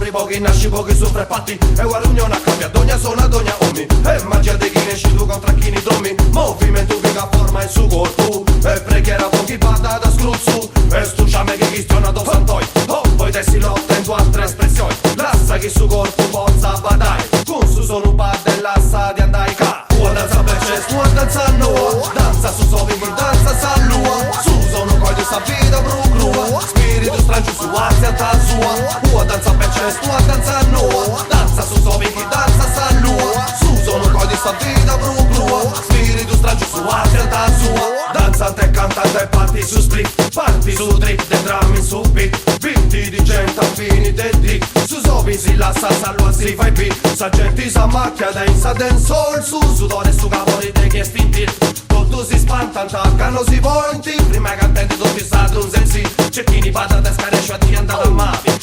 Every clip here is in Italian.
muori pochi, nasci pochi, soffre patti. E guarda unione a cambia, dogna zona, dogna omi. E magia di chi ne esci tu contra chi ne dommi. Movimento che forma il suo corpo. E preghiera pochi bada da scruzzu. E stuciame che chistiona do santoi. Oh, poi te si lotta in tue altre espressioni. Lassa che su corpo pozza badai. Con su sono parte lassa di andai ca. Tua danza per cesto, tua danza no. Danza su sovi, danza sallua. Su sono coglio sta vita brua. Spirito strangio su azia ta sua. Tua danza per cesto, tua danza no. Danza su sovi, danza sallua. Su sono coglio sta vita brua. Spirito strangio su azia ta sua. Danzante, cantante, parti su split. Parti su trip, de drum in su beat. Vinti di gente, fini de dick. Su sovi si lassa, salva, si fai beat. Sa gente sa macchia, densa, sol. Su sudore, su cavoli, de che stinti. Tutto si spanta, attaccano, si volti. Prima che attenti tutti stati un sensi. Cecchini, patate, scarescio, a ti andare a mavi.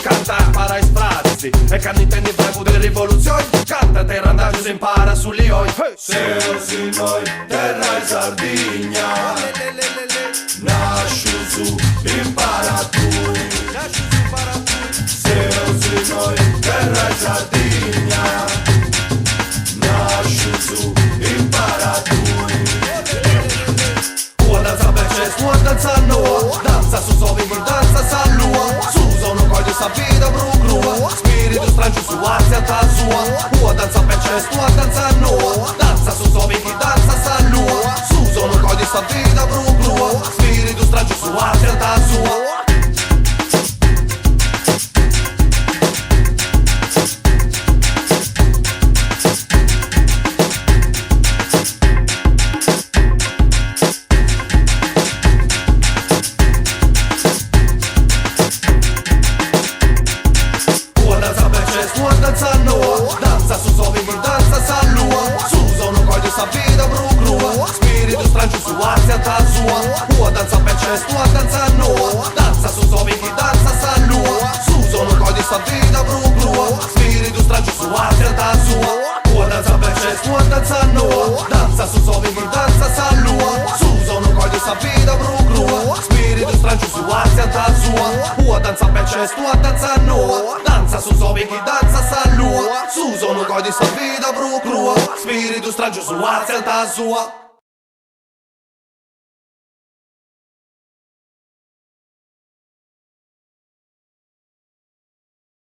Canta, para esprarsi. E che non intendi frego di rivoluzione. Canta, te randaggio, si impara sugli lioi. Se si noi, terra e Sardegna. Nasci su, impara tu. Se si noi, terra e Sardegna. Nasci su, impara tu. Tua danza per cesto, tua danza no. Danza su sovi, danza sallua. Su sono coglio sta vita brua. Spirito strangio su azia ta sua. Tua danza per cesto, tua danza no. Danza su sovi, danza sallua. Su sono coglio sta vita brua. Spirito strangio su azia ta sua. Tua danza no, danza su sovi, danza sallua. Su sono coglio sta vita brua. Spirito strangio su azia ta sua. Tua danza per cesto, tua danza no. Danza su sovi, danza sallua. Su sono coglio sta vita brua. Spirito strangio su azia ta sua. Tua danza per cesto, tua danza no. Danza su sovi, danza sallua. Su sono coglio sta vita brua. Spirito strangio su azia ta sua. Tua danza per cesto, tua danza no. Danza su sovi, danza sallua. Su sono coglio sta vita brua. Spirito strangio su azia ta sua.